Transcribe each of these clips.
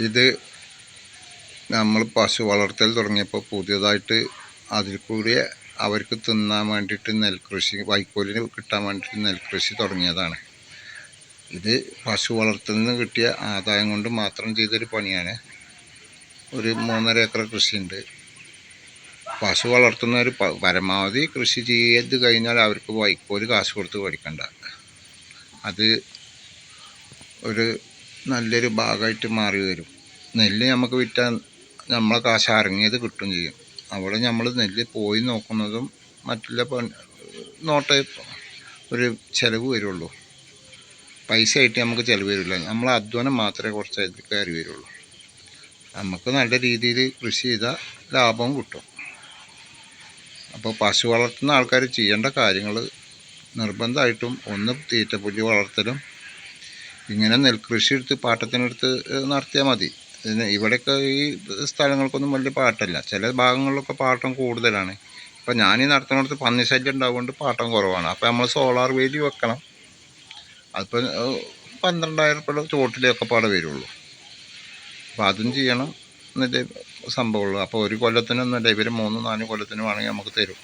ഇത് നമ്മൾ പശു വളർത്തൽ തുടങ്ങിയപ്പോൾ പുതിയതായിട്ട് അതിൽ കൂടി അവർക്ക് തിന്നാൻ വേണ്ടിയിട്ട് നെൽകൃഷി, വൈക്കോലിന് കിട്ടാൻ വേണ്ടിയിട്ട് നെൽകൃഷി തുടങ്ങിയതാണ്. ഇത് പശു വളർത്തലിൽ നിന്ന് കിട്ടിയ ആദായം കൊണ്ട് മാത്രം ചെയ്തൊരു പണിയാണ്. ഒരു 3.5 ഏക്കർ കൃഷിയുണ്ട്. പശു വളർത്തുന്നവർ പരമാവധി കൃഷി ചെയ്ത് കഴിഞ്ഞാൽ അവർക്ക് വൈക്കോല് കാശ് കൊടുത്ത് മേടിക്കണ്ട. അത് ഒരു നല്ലൊരു ഭാഗമായിട്ട് മാറി വരും. നെല്ല് നമുക്ക് വിറ്റാൽ നമ്മളെ കാശ് ഇറങ്ങിയത് കിട്ടും ചെയ്യും. അവിടെ നമ്മൾ നെല്ല് പോയി നോക്കുന്നതും മറ്റുള്ള നോട്ടേ ഒരു ചിലവ് വരുള്ളൂ. പൈസ ആയിട്ട് നമുക്ക് ചിലവ് വരില്ല. നമ്മളെ അധ്വാനം മാത്രമേ കുറച്ച് അതിൽ കയറി വരുള്ളൂ. നമുക്ക് നല്ല രീതിയിൽ കൃഷി ചെയ്താൽ ലാഭവും കിട്ടും. അപ്പോൾ പശു വളർത്തുന്ന ആൾക്കാർ ചെയ്യേണ്ട കാര്യങ്ങൾ നിർബന്ധമായിട്ടും ഒന്ന് തീറ്റപ്പുല്ല് വളർത്തലും, ഇങ്ങനെ നെൽകൃഷി എടുത്ത് പാട്ടത്തിനെടുത്ത് നടത്തിയാൽ മതി. ഇവിടെയൊക്കെ ഈ സ്ഥലങ്ങൾക്കൊന്നും വലിയ പാട്ടല്ല. ചില ഭാഗങ്ങളിലൊക്കെ പാട്ടം കൂടുതലാണ്. ഇപ്പം ഞാനീ നടത്തുന്നിടത്ത് പന്നി ശല്യം ഉണ്ടാവുകൊണ്ട് പാട്ടം കുറവാണ്. അപ്പോൾ നമ്മൾ സോളാർ വേലി വെക്കണം. അതിപ്പോൾ 12,000 രൂപയുടെ ചോട്ടിലൊക്കെ പാടെ വരുള്ളൂ. അപ്പോൾ അതും ചെയ്യണം എന്നിട്ട് സംഭവമുള്ളൂ. അപ്പോൾ ഒരു കൊല്ലത്തിനൊന്നുമല്ല, ഇവർ 3-4 കൊല്ലത്തിന് വേണമെങ്കിൽ നമുക്ക് തരും.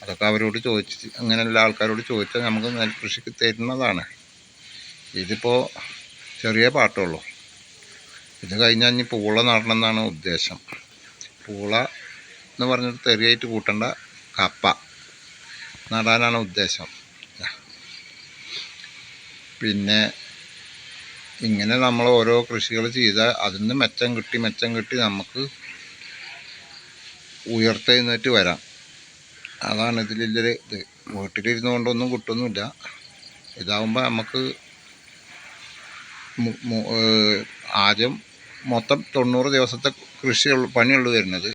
അതൊക്കെ അവരോട് ചോദിച്ച്, അങ്ങനെയുള്ള ആൾക്കാരോട് ചോദിച്ചാൽ നമുക്ക് നെൽകൃഷിക്ക് തരുന്നതാണ്. ഇതിപ്പോൾ ചെറിയ പാട്ടമുള്ളൂ. ഇത് കഴിഞ്ഞാൽ ഇനി പൂള നടണം എന്നാണ് ഉദ്ദേശം. പൂള എന്ന് പറഞ്ഞിട്ട് തെറിയായിട്ട് കൂട്ടേണ്ട, കപ്പ നടാനാണ് ഉദ്ദേശം. പിന്നെ ഇങ്ങനെ നമ്മൾ ഓരോ കൃഷികൾ ചെയ്താൽ അതിൽ നിന്ന് മെച്ചം കിട്ടി നമുക്ക് ഉയർത്തെഴുന്നേറ്റ് വരാം. അതാണ് ഇതിലുള്ളൊരു ഇത്. വീട്ടിലിരുന്നു കൊണ്ടൊന്നും കിട്ടുന്നില്ല. ഇതാവുമ്പോൾ നമുക്ക് ആദ്യം മൊത്തം 90 ദിവസത്തെ പണിയുള്ളൂ വരുന്നത്.